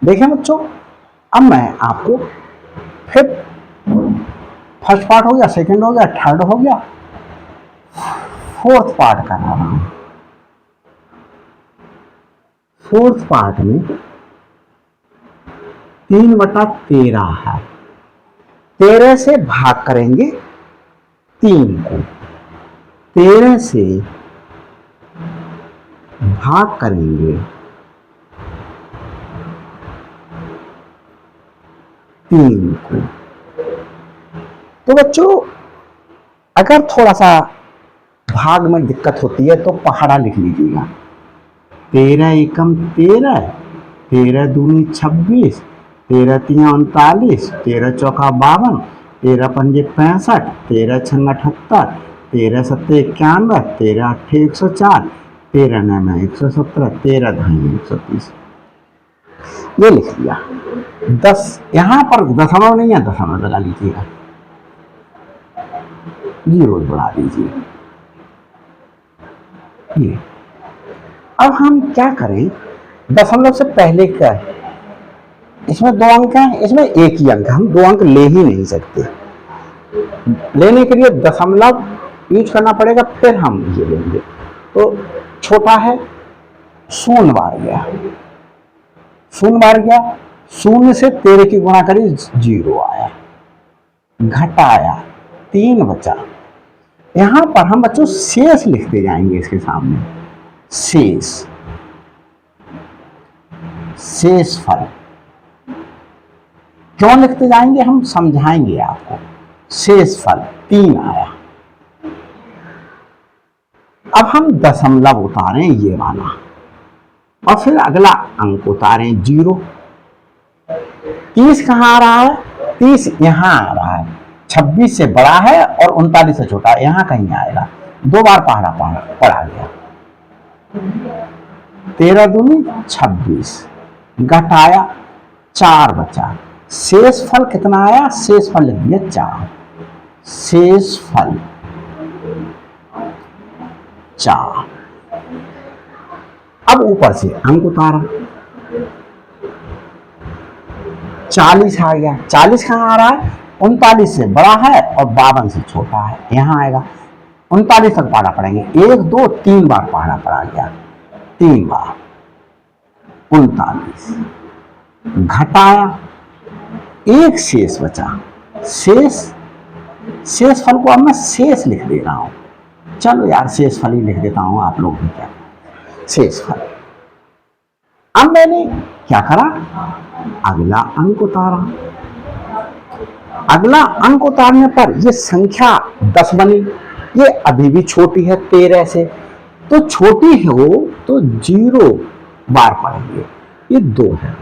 देखें बच्चों, अब मैं आपको फिर फर्स्ट पार्ट हो गया, सेकंड हो गया, थर्ड हो गया, फोर्थ पार्ट कर रहा हूं। फोर्थ पार्ट में 3/13 है। 13 से भाग करेंगे 3 को, 13 से भाग करेंगे 3 को। तो बच्चों अगर थोड़ा सा भाग में दिक्कत होती है तो पहाड़ा लिख लीजिएगा। 13 एकम 13, 13 दूनी 26, 13 तिया 39, 13 चौका 52, 13 पंजे 65, 13 छंग 78, 13 सत्ते 91, 13 अट्ठे 104, 13 नैमे 117, 13 धाई 130। ये लिख लिया। 10 यहां पर दशमलव नहीं है, दशमलव लगा लीजिएगा, जीरो बढ़ा दीजिए। ये अब हम क्या करें, दशमलव से पहले क्या है, इसमें 2 अंक हैं, इसमें एक ही अंक है, हम 2 अंक ले ही नहीं सकते। लेने के लिए दशमलव यूज करना पड़ेगा, फिर हम ये लेंगे। तो छोटा है, शून्य बार गया, शून्य बार गया, शून्य से 13 की गुणा करी 0 आया, घटाया 3 बचा। यहां पर हम बच्चों शेष लिखते जाएंगे इसके सामने, शेष, शेषफल क्यों लिखते जाएंगे हम समझाएंगे आपको। शेषफल 3 आया। अब हम दशमलव उतारें ये वाला, और फिर अगला अंक उतारें 0। 30 कहां आ रहा है, 30 यहां आ रहा है, 26 से बड़ा है और 39 से छोटा, यहां कहीं आएगा, 2 बार पहाड़ा पड़ा गया। 13 दूनी 26, घटाया 4 बचा। शेषफल कितना आया, शेषफल लिख दिया 4, शेषफल 4। अब ऊपर से अंक उतारा, 40 आ गया। 40 कहां आ रहा है, 39 से बड़ा है और 52 से छोटा है, यहां आएगा। 39 तक पहाड़ा पड़ेंगे, 1 2 3 बार पहाड़ा पड़ा गया, 3 बार 39, घटाया 1 शेष बचा। शेषफल को अब मैं शेष लिख दे रहा हूं, चलो यार शेषफल ही लिख देता हूं, आप लोग भी क्या, शेषफल। अब मैंने क्या करा, अगला अंक उतारा। अगला अंक उतारने पर ये संख्या 10 बनी, ये अभी भी छोटी है 13 से, तो छोटी हो तो 0 बार पढ़ेंगे, ये 2 है,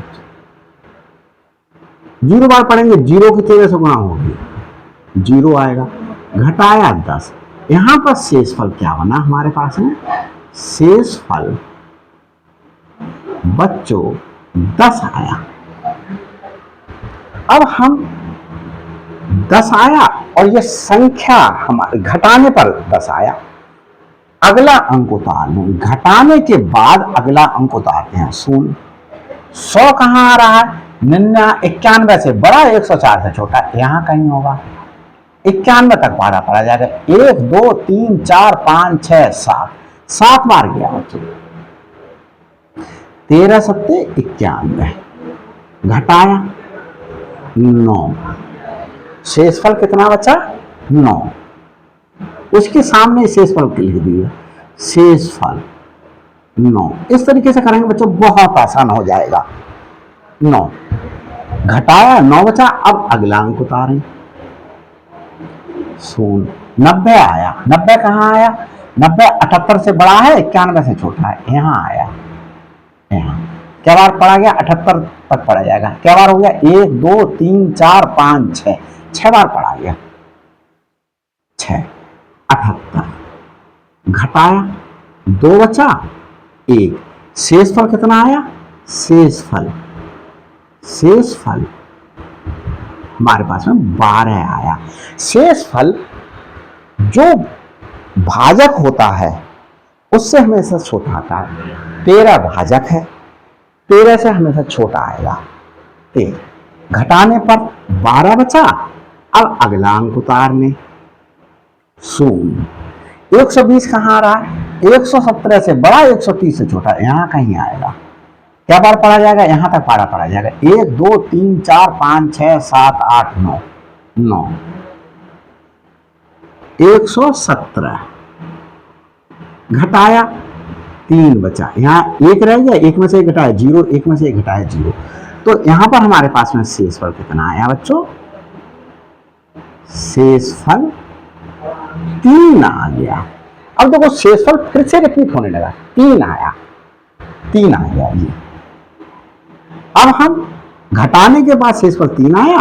0 बार पढ़ेंगे, 0 की 13 से गुणा होगी, 0 आएगा। घटाया 10, यहां पर शेषफल क्या बना हमारे पास में, शेषफल बच्चों 10 आया। अब हम 10 आया और ये संख्या हमारे घटाने पर 10 आया, अगला अंक उतार लें, घटाने के बाद अगला अंक उतारते हैं 0। 100 कहां आ रहा है, 91 से बड़ा, 104 से छोटा, यहां कहीं होगा, 91 तक पहाड़ा पड़ा जाएगा। 1 2 3 4 5 6 7, 7 बार गया बच्चों, 13 सत्ते 91, घटाया 9, शेषफल कितना बचा, 9। उसके सामने शेषफल लिख दिया, शेषफल 9। इस तरीके से करेंगे बच्चों, बहुत आसान हो जाएगा। 9 घटाया 9 बचा, अब अगला अंक उतारें, 90 आया। 90 कहां आया, 90 78 से बड़ा है, 91 से छोटा है, यहां आया, यहां क्या बार पड़ा गया, 78 तक पड़ा जाएगा। क्या बार हो गया, 1 2 3 4 5 6, 6 बार पड़ा गया, 6 78, घटाया 2 बचा 1, शेषफल कितना आया, शेषफल हमारे पास में 12 आया। शेषफल जो भाजक होता है उससे हमेशा छोटा आता है, 13 भाजक है, 13 से हमेशा छोटा आएगा। घटाने पर 12 बचा। अब अगला अंक उतारने, शून्य। 120 कहाँ आ रहा है? 117 से बड़ा, 130 से छोटा, यहाँ कहीं आएगा। क्या बार पढ़ा जाएगा? यहाँ तक पारा पढ़ा जाएगा। 1 2 3 4 5 6 7 8 9 9 117 घटाया, 3 बचा। यहाँ 1 रह गया, 1 में से 1 घटाया 0, 1 में से 1 घटाया 0। तो यहाँ पर हमारे पास में शेषफल कितना आया बच्चों? शेषफल 3 आ गया। अब देखो शेषफल फिर से रिपीट होने लगा, 3 आया, 3 आ गया ये। अब हम घटाने के बाद शेषफल 3 आया।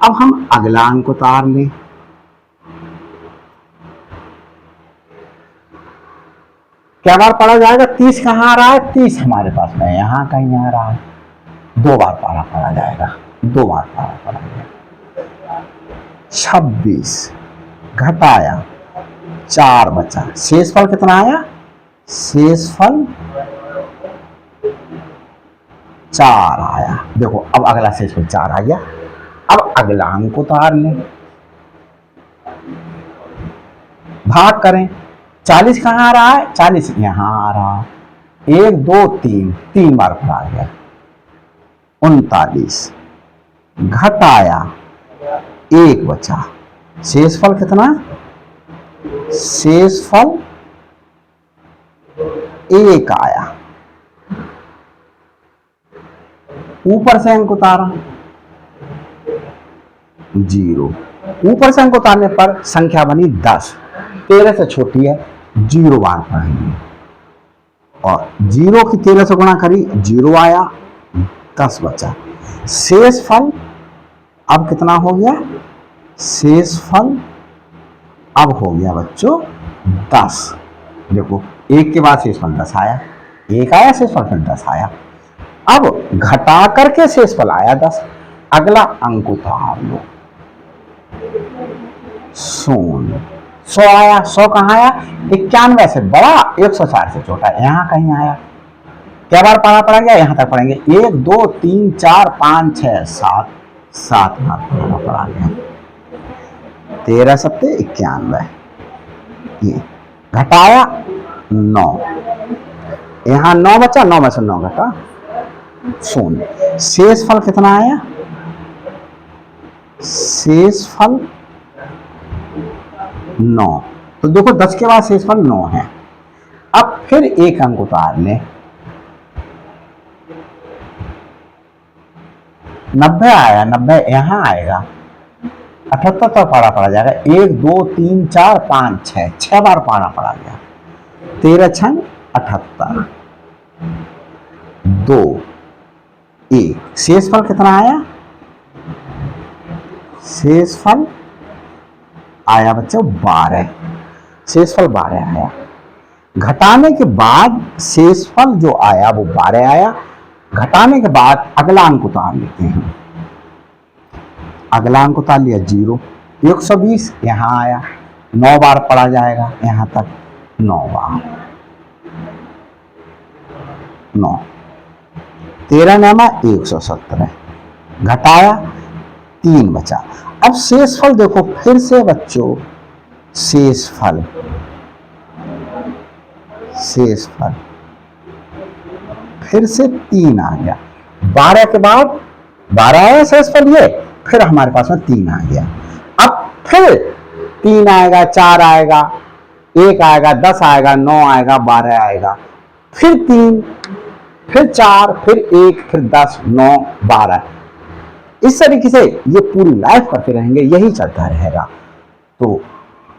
अब हम अगला अंक उतार लें, क्या बार पढ़ा जाएगा? 30 कहाँ आ रहा है? 30 हमारे पास में यहाँ कहीं आ रहा है। 2 बार पारा पढ़ा जाएगा, 2 बार पारा पढ़ा जाएगा। 26 घटाया, 4 बचा। शेषफल कितना आया? शेषफल 4 आया। देखो अब अगला शेषफल 4 आ गया। अब अगला अंक उतार लें, भाग करें। 40 कहाँ आ रहा है? 40 यहाँ आ रहा है। 1 2 3 3 बार पढ़ा गया। 39 घटाया, 1 बचा। शेषफल कितना? शेषफल 1 आया। ऊपर से अंक उतारा, 0। ऊपर से अंक उतारने पर संख्या बनी 10। 13 से छोटी है, 0 बार पढ़ेंगे। और 0 की 13 से गुणा करी, 0 आया, 10 बचा। शेषफल अब कितना हो गया? शेषफल अब हो गया बच्चों 10। देखो 1 के बाद शेषफल 10 आया, 1 आया शेषफल, फिर 10 आया। अब घटा करके शेषफल आया 10। अगला अंक उतार लो, 100 आया। 100 कहाँ आया? 91 से बड़ा, 160 से छोटा, यहाँ कहीं आया। क्या बार पारा पड़ा गया? यहाँ तक पढ़ेंगे। 1 2 3 4 5 6 7 7 बार पारा पड़ा गया। 13 सत्ते 91, ये घटाया 9, यहाँ 9 बचा, 9 में से 9 घटा, 0। शेषफल कितना आया? शेषफल 9। तो देखो 10 के बाद शेषफल 9 है। अब फिर एक अंक उतार लें, 90 आया, 90 यहाँ आएगा। 78 तो पारा पड़ा जाएगा। 1 2 3 4 5 6 6 बार पारा पड़ा गया। 13 छंग 78, 2 1। शेषफल कितना आया? शेषफल आया बच्चों 12। शेषफल 12 आया। घटाने के बाद शेषफल जो आया वो 12 आया। घटाने के बाद अगला अंक उतार लेते हैं। अगला अंक उतार लिया 0। 120 यहाँ आया, 9 बार पढ़ा जाएगा, यहाँ तक 9 बार, 9। 13 नामा 117 घटाया, 3 बचा। अब शेषफल देखो फिर से बच्चों, शेषफल फिर से 3 आ गया। 12 के बाद 12 आया शेषफल, ये फिर हमारे पास में 3 आ गया। अब फिर 3 आएगा, 4 आएगा, 1 आएगा, 10 आएगा, 9 आएगा, 12 आएगा, फिर 3, फिर 4, फिर 1, फिर 10, 9, 12। इस तरीके से ये पूरी लाइफ करते रहेंगे, यही चलता रहेगा। तो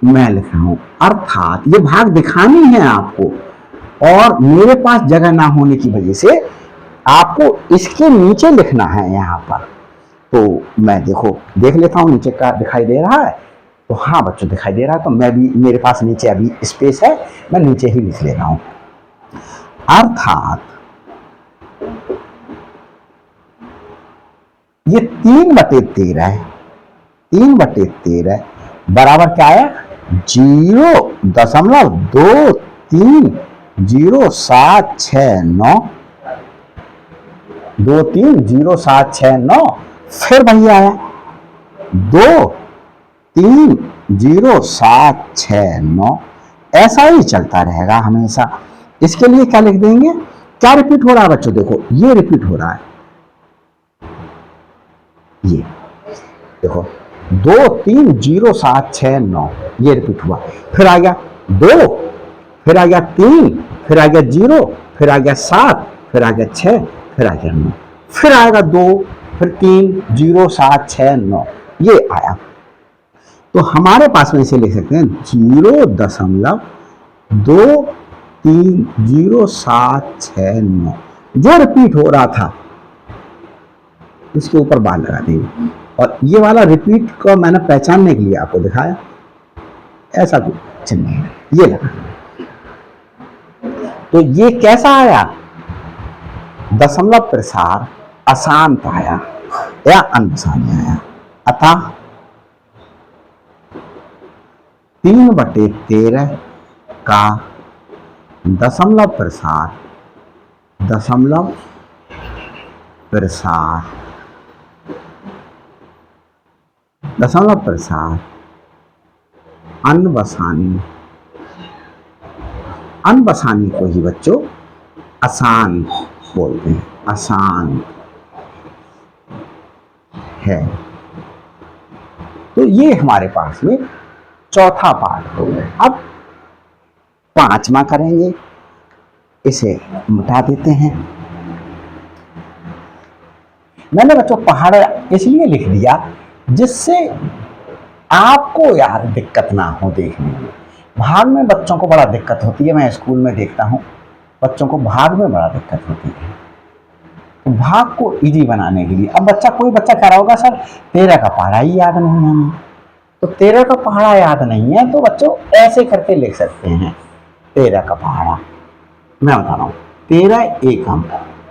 मैं लिख रहा हूं, अर्थात ये भाग दिखानी है आपको, और मेरे पास जगह ना होने की वजह से आपको इसके नीचे लिखना है यहाँ पर। तो मैं देख लेता हूँ नीचे का दिखाई दे रहा है। तो हाँ बच्चों दिखाई दे रहा है, तो मैं भी, मेरे पास नीचे अभी स्पेस है, मैं नीचे ही लिख ले रहा हूँ। अर्थात ये 3/13 है। 3/13 बराबर क्या है? 0.230769 2 3 0 7 6 9, फिर वही आया 2 3 0 7 6 9। ऐसा ही चलता रहेगा हमेशा। इसके लिए क्या लिख देंगे, क्या रिपीट हो रहा है बच्चों, देखो ये रिपीट हो रहा है, ये देखो 2 3 0 7 6 9, ये रिपीट हुआ। फिर आ गया 2, फिर आ गया 3, फिर आ गया 0, फिर आ गया 7, फिर आ गया 6, फिर आ गया 9, फिर आएगा 2, फिर 3 0 7 6 9, ये आया। तो हमारे पास में इसे लिख सकते हैं 0.230769, जो रिपीट हो रहा था इसके ऊपर बाल लगा देंगे। और ये वाला रिपीट को मैंने पहचानने के लिए आपको दिखाया, ऐसा कुछ चिन्ह है, ये लगा। तो ये कैसा आया, दशमलव प्रसार अशांत आया या अनवसानी आया। अतः 3/13 का दशमलव प्रसार अनवसानी को ही बच्चों आसान बोलते हैं, आसान है। तो ये हमारे पास में चौथा पार्ट हो गया। अब पांचवा करेंगे, इसे मिटा देते हैं। मैंने बच्चों पहाड़ इसलिए लिख दिया जिससे आपको यार दिक्कत ना हो देखने में। भाग में बच्चों को बड़ा दिक्कत होती है, मैं स्कूल में देखता हूँ बच्चों को भाग में बड़ा दिक्कत होती है। तो भाग को इजी बनाने के लिए, अब कोई बच्चा कह रहा होगा सर 13 का पहाड़ा ही याद नहीं है हमें, तो 13 का पहाड़ा याद नहीं है तो बच्चों ऐसे करके लिख सकते हैं 13 का पहाड़ा। मैं बता रहा हूँ 13 एकम,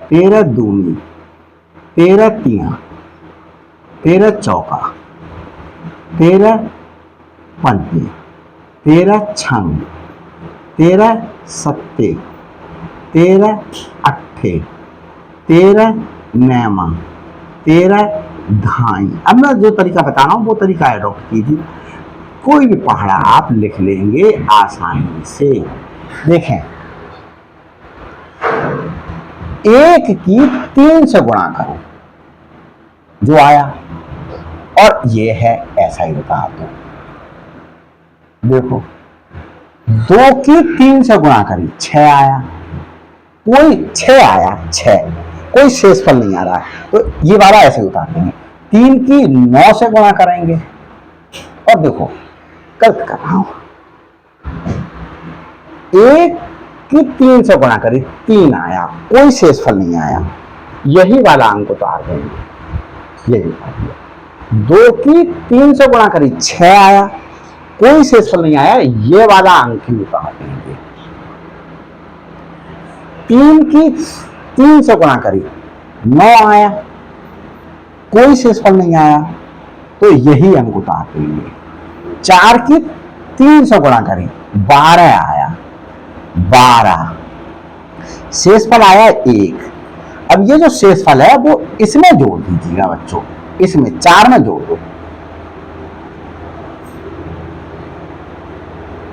13 दूनी, 13 तिया, 13 चौका, 13 पंटी, 13 छंग, 13 सत्ते, 13 अट्ठे, 13 नैमा, 13 धाई। अब मैं जो तरीका बता रहा हूं वो तरीका अडॉप्ट कीजिए, कोई भी पहाड़ा आप लिख लेंगे आसानी से। देखें 1 की 3 से गुणा करो जो आया, और ये है ऐसा ही बता दो। देखो 2 की 3 से गुणा करी 6 आया, कोई 6 आया 6, कोई शेषफल नहीं आ रहा है, तो ये वाला ऐसे उतार देंगे। 3 की 9 से गुणा करेंगे, और देखो गलत कर रहा हूं, 1 की 3 से गुणा करी 3 आया, कोई शेषफल नहीं आया, यही वाला अंक उतार देंगे, यही 2 की 3 से गुणा करी 6 आया, कोई शेषफल नहीं आया, ये वाला अंक ही उतार देंगे। 3 की 3 से गुणा करी 9 आया, कोई शेषफल नहीं आया, तो यही अंक उतार देंगे। 4 की 3 से गुणा करी 12 आया, 12 शेषफल आया 1। अब ये जो शेषफल है वो इसमें जोड़ दीजिएगा बच्चों, इसमें 4 में जोड़ दो,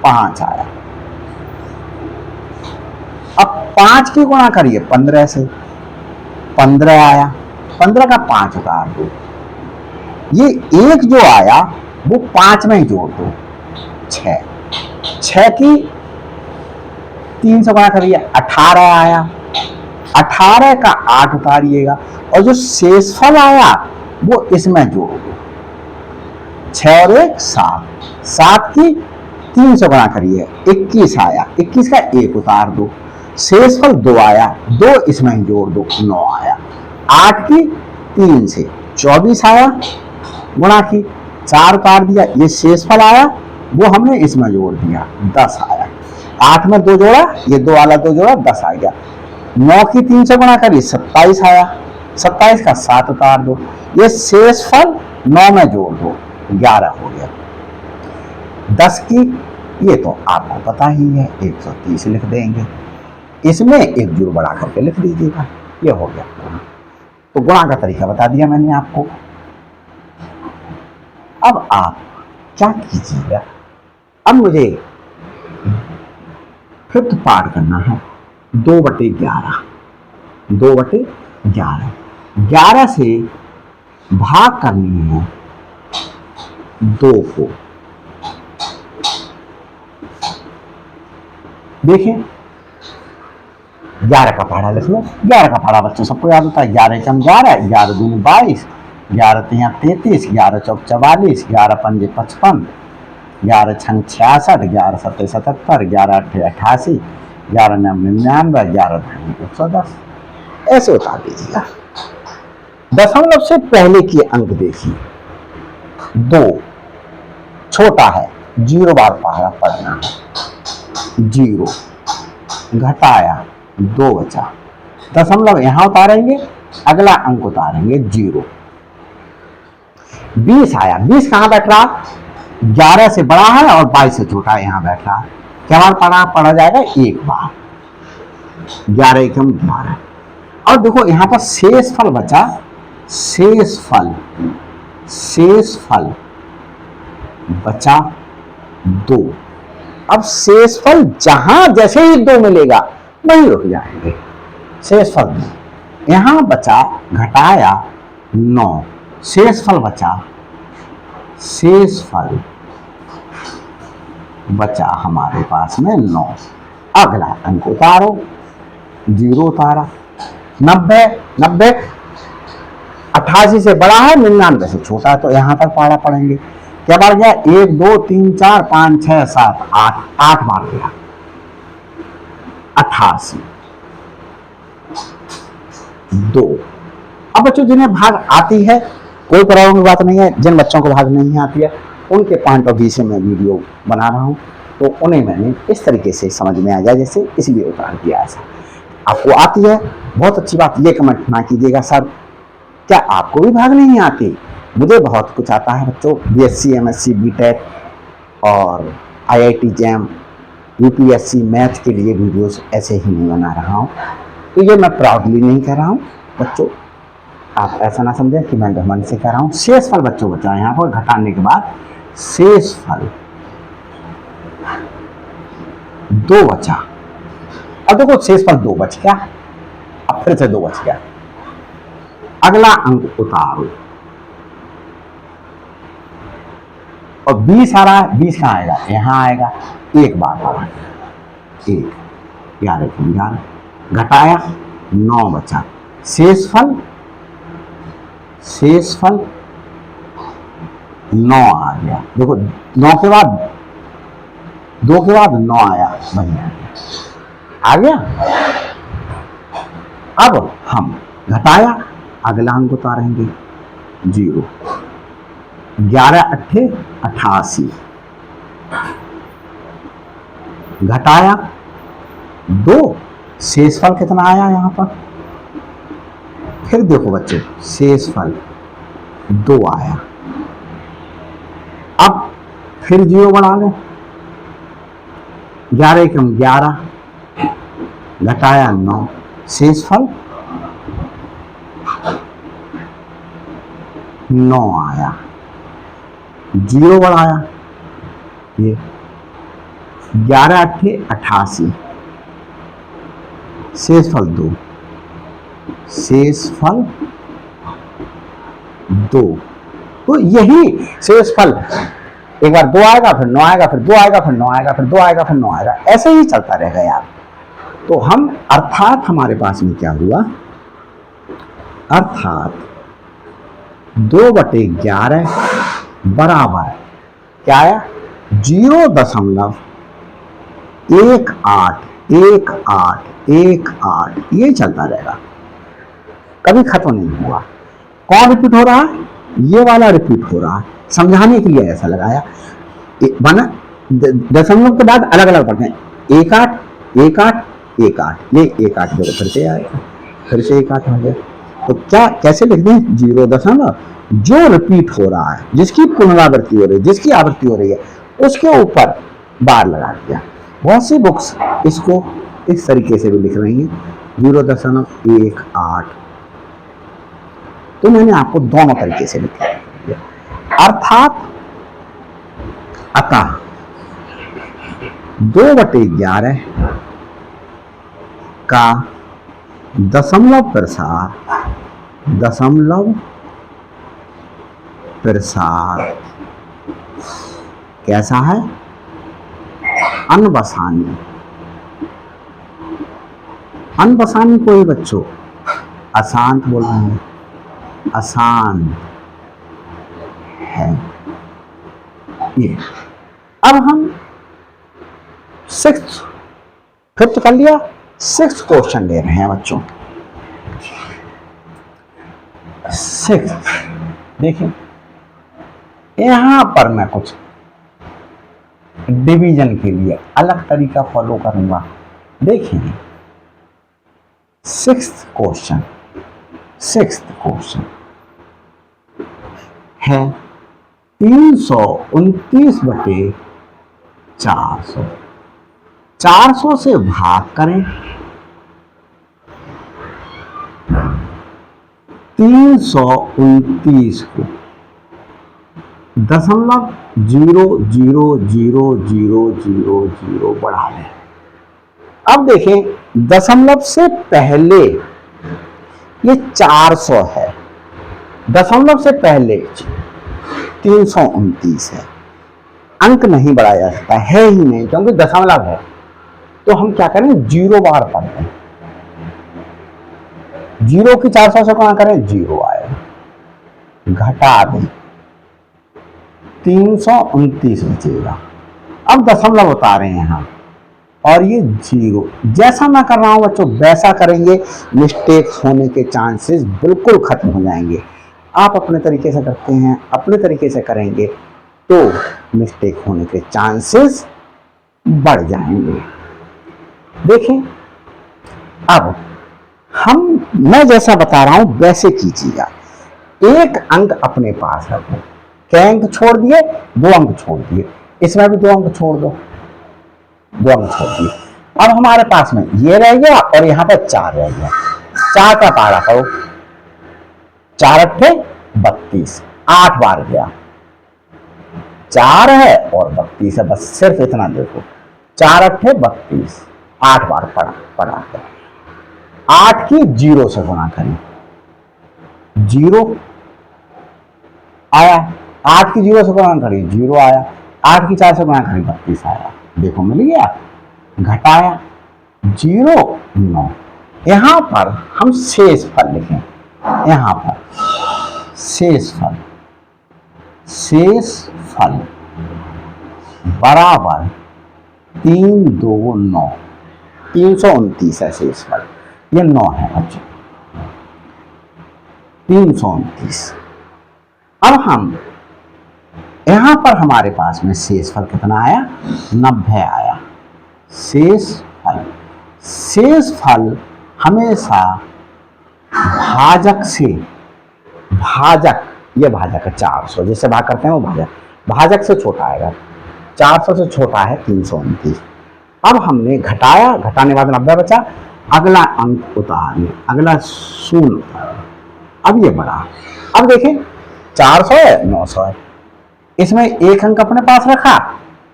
5 आया। अब 5 की गुणा करिए 15 से, 15 आया, 15 का 5 उतार दो, ये 1 जो आया वो 5 में ही जोड़ दो, 6। 6 की 3 से गुणा करिए 18 आया, 18 का 8 उतारिएगा, और जो शेषफल आया वो इसमें जोड़ दो, 6 और 1 7, 7 की 3 से गुणा करिए 21 आया, 21 का 1 उतार दो, शेषफल 2 आया, 2 इसमें जोड़ दो, 9 आया। 8 की 3 से 24 आया, गुणा की 4 उतार दिया, ये शेषफल आया वो हमने इसमें जोड़ दिया, 10 आया। 8 में 2 जोड़ा, ये 2 वाला 2 जोड़ा, 10 आ गया। 9 की 3 से गुणा करिए 27 आया, 27 का 7 उतार दो, ये शेषफल 9 में जोड़ दो, 11 हो गया। 10 की ये तो आपको पता ही है 130 लिख देंगे, इसमें एक जोड़ बढ़ा करके लिख दीजिएगा, ये हो गया। तो गुणा का तरीका बता दिया मैंने आपको। अब आप क्या कीजिएगा, अब मुझे फिफ्थ पार्ट करना है 2/11। 2/11, 11 से भाग करनी है 2 को। देखिए 11 का पहाड़ा लिख लो। 11 का पहाड़ा बच्चों सबको याद होता है। 11 कम 11, 11 दूनी 22, 11 तिया 33, 11 चौक 44, 11 पंजे 55, 11 छंग 66, 11 सत्ते 77, 11 अट्ठे 88, 11 नव 99, 11 धनी 110। ऐसे उतार दीजिएगा। दशमलव से पहले के अंक देखिए, 2 छोटा है, 0 बार पहाड़ा पढ़ना है। 0 घटाया 2 बचा, दशमलव यहां उतारेंगे, अगला अंक उतारेंगे 0। 20 आया, 20 कहां बैठ रहा, 11 से बड़ा है और 22 से छोटा है, यहां बैठ रहा है। क्या बार पढ़ा जाएगा, एक बार। 11 एकम 11। और देखो यहां पर शेष फल बचा, शेष फल बचा 2। अब शेष फल जहां जैसे ही 2 मिलेगा वहीं रुक जाएंगे। शेष फल यहां बचा, घटाया 9, शेष फल बचा हमारे पास में 9। अगला अंक उतारो, 0 उतारा। 90 88 से बड़ा है, 99 से छोटा है, तो यहां तक पहाड़ा पढ़ेंगे। क्या बार गया, 1 2 3 4 5 6 7 8, 8 बार गया। 88 2। अब बच्चों जिन्हें भाग आती है कोई प्रॉब्लम की बात नहीं है, जिन बच्चों को भाग नहीं आती है उनके पॉइंट ऑफ व्यू से मैं वीडियो बना रहा हूं, तो उन्हें मैंने इस तरीके से समझ में आ जाए जैसे इसलिए उतार दिया ऐसा। आपको आती है बहुत अच्छी बात, ये कमेंट ना कीजिएगा सर क्या आपको भी भाग नहीं आती। मुझे बहुत कुछ आता है बच्चों, BSc MSc BTech और IIT JAM UPSC मैथ के लिए वीडियोस ऐसे ही नहीं बना रहा हूँ। तो ये मैं प्राउडली नहीं कर रहा हूँ बच्चों, आप ऐसा ना समझें कि मैं घमंड से कर रहा हूँ। शेष फल बच्चों बचा यहाँ पर घटाने के बाद, शेष फल 2 बचा। अब देखो शेष फल 2 बच गया, अब फिर से 2 बच गया। अगला अंक उतारो और 20 आ रहा है, 20 कहां आएगा, यहां आएगा, एक बार पढ़ा 1, 11 को 11, घटाया 9 बचा। शेष फल 9 आ गया। देखो 9 के बाद 2 के बाद 9 आया, वही आ गया। अब हम घटाया, अगला अंक उतारेंगे 0, 11 अट्ठे 88, घटाया 2, शेष फल कितना आया यहां पर, फिर देखो बच्चे शेष फल 2 आया। अब फिर 0 बढ़ा लो, 11 कम 11, घटाया 9, शेष फल 9 आया। 0 बढ़ाया, ये 11 अट्ठे 88, शेष फल 2, शेष फल 2। तो यही शेष फल एक बार 2 आएगा, फिर 9 आएगा, फिर 2 आएगा, फिर 9 आएगा, फिर 2 आएगा, फिर 9 आएगा, ऐसे ही चलता रहेगा यार। तो हम अर्थात हमारे पास में क्या हुआ, अर्थात 2/11 बराबर क्या आया, 0.181818, ये चलता रहेगा, कभी खत्म नहीं हुआ। कौन रिपीट हो रहा है, ये वाला रिपीट हो रहा है, समझाने के लिए ऐसा लगाया। बना दशमलव के बाद अलग अलग पढ़ते हैं, 18 18 18, ये 18 देखो फिर से आएगा, फिर से 18 हो गया। तो क्या कैसे लिखते हैं, 0. जो रिपीट हो रहा है, जिसकी पुनरावृत्ति हो रही है, जिसकी आवृत्ति हो रही है, उसके ऊपर बार लगा दिया। बहुत सी बुक्स इसको इस तरीके से भी लिख रही हैं, 0.18 तो मैंने आपको दोनों तरीके से लिखा है। अर्थात अतः 2/11 का दशमलव प्रसार कैसा है? अनबसानी। अनबसानी को ही बच्चों अशांत बोल रहे हैं, अशांत है ये। अब हम फिफ्थ कर लिया, 6th क्वेश्चन ले रहे हैं बच्चों। 6th देखिए, यहां पर मैं कुछ डिवीजन के लिए अलग तरीका फॉलो करूंगा। देखिए 6th क्वेश्चन है 329/400। 400 से भाग करें, 329 को 0.000000 बढ़ा लें। अब देखें, दशमलव से पहले ये 400 है, दशमलव से पहले 329 है। अंक नहीं बढ़ाया जा सकता है ही नहीं, क्योंकि दशमलव है। तो हम क्या करें, 0 बार पढ़ते हैं। 0 की 400 से गुणा करें, 0 आएगा, घटा दें, 329 बचेगा। अब दशमलव उतारे यहां, और ये 0। जैसा मैं कर रहा हूं बच्चों वैसा करेंगे, मिस्टेक होने के चांसेस बिल्कुल खत्म हो जाएंगे। आप अपने तरीके से करते हैं, अपने तरीके से करेंगे तो मिस्टेक होने के चांसेस बढ़ जाएंगे। देखें, अब मैं जैसा बता रहा हूं वैसे कीजिएगा। एक अंक अपने पास रखो, क्या अंक छोड़ दिए, 2 अंक छोड़ दिए, इसमें भी 2 अंक छोड़ दो, 2 अंक छोड़ दिए। अब हमारे पास में ये रह गया और यहां पर 4 रह गया। 4 का पारा करो, 4 अट्ठे 32, 8 बार गया। 4 है और 32 है, बस सिर्फ इतना देखो, 4 अट्ठे 32, 8 बार पड़ा। 8 की 0 से गुणा करें, 0 आया। 8 की 0 से गुणा करें, 0 आया। 8 की 4 से गुणा करें, 32 आया। देखो मिल गया, घटाया, 0 9। यहां पर हम शेष फल लिखें, यहां पर शेष फल बराबर 3 2 9, 329 है शेष फल, ये 9 है बच्चों, 329। अब हम यहां पर हमारे पास में शेष फल कितना आया, 90 आया। शेष फल हमेशा ये भाजक है 400, जिससे भाग करते हैं वो भाजक से छोटा आएगा। 400 से छोटा है 329। अब हमने घटाया, घटाने बाद 90 बचा, अगला अंक उतारने, अगला 0 उतारने। अब ये बढ़ा, अब देखें 400 है 900 है, इसमें एक अंक अपने पास रखा,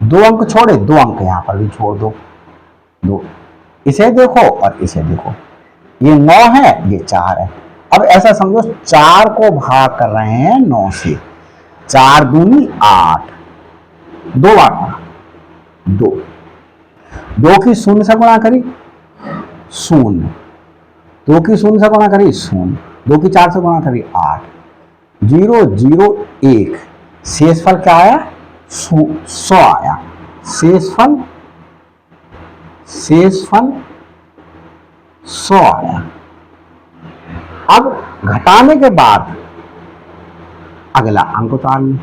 2 अंक छोड़े, 2 अंक यहां पर भी छोड़ दो, 2। इसे देखो और इसे देखो, ये 9 है, ये 4 है। अब ऐसा समझो 4 को भाग कर रहे हैं 9 से, 4 दूनी 8, 2 बार 2 की 0 से गुणा करी 0, 2 की 0 से गुणा करी 0, 2 की 4 से गुणा करी 8, 0 0 1। शेष फल क्या आया, 100 आया। शेष फल 100 आया। अब घटाने के बाद अगला अंक उतार लें,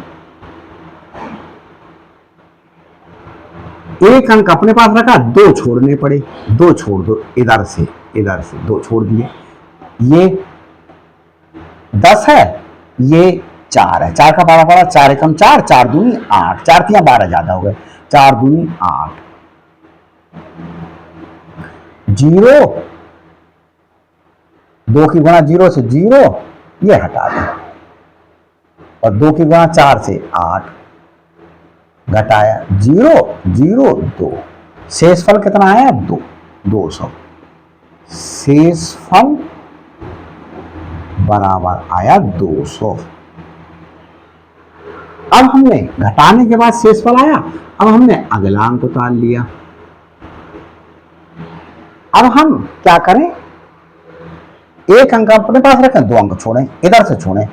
एक अंक अपने पास रखा, 2 छोड़ने पड़े, 2 छोड़ दो, इधर से 2 छोड़ दिए। ये 10 है, ये 4 है, 4 का पारा पड़ा, 4 एकम 4, 4 दूनी 8, 4 3 12 ज्यादा हो गए, 4 दूनी 8, 0 2 की गुणा 0 से 0, ये हटा दें, और 2 की गुणा 4 से 8, घटाया 0 0 2, शेषफल कितना आया 2 200, शेषफल बराबर आया 200। अब हमने घटाने के बाद शेषफल आया, अब हमने अगला अंक उतार लिया। अब हम क्या करें, एक अंक अपने पास रखें, 2 अंक छोड़ें, इधर से छोड़ें,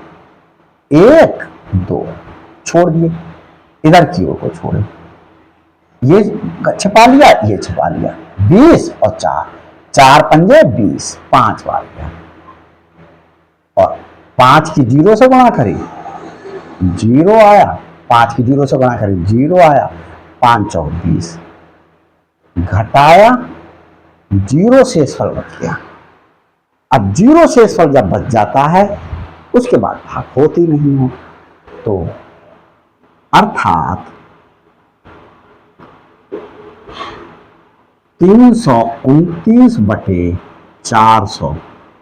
1 2 छोड़ दिए, इधर की ओर को छोड़ें, ये छिपा लिया, ये छिपा लिया, 20 और 4 4 पंजे 20, 5 बार गया, और 5 की 0 से गुणा करी 0 आया, 5 की 0 से गुणा करी 0 आया, 5 चौक 20, घटाया 0 शेषफल बच गया। अब 0 शेषफल जब बच जाता है उसके बाद भाग होती नहीं है, तो अर्थात 329/400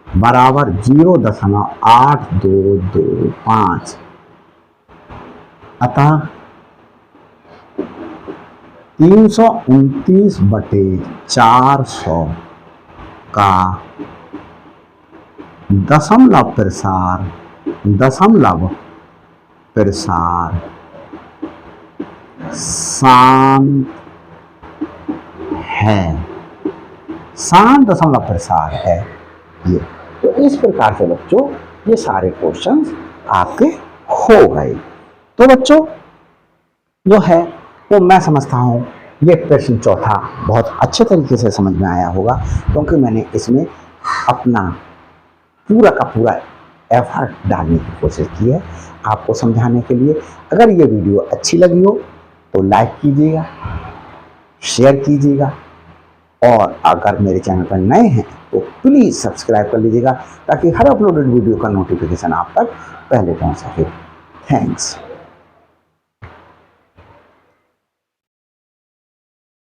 बराबर 0.8225। अतः 329/400 का दशमलव प्रसार शांत है, शांत दशमलव प्रसार है ये। तो इस प्रकार से बच्चों ये सारे क्वेश्चंस आपके हो गए। तो बच्चों जो है वो मैं समझता हूँ ये प्रश्न चौथा बहुत अच्छे तरीके से समझ में आया होगा, क्योंकि मैंने इसमें अपना पूरा का पूरा एफर्ट डालने की कोशिश की है आपको समझाने के लिए। अगर ये वीडियो अच्छी लगी हो तो लाइक कीजिएगा, शेयर कीजिएगा, और अगर मेरे चैनल पर नए हैं तो प्लीज़ सब्सक्राइब कर लीजिएगा, ताकि हर अपलोडेड वीडियो का नोटिफिकेशन आप तक पहले पहुंच सके। थैंक्स।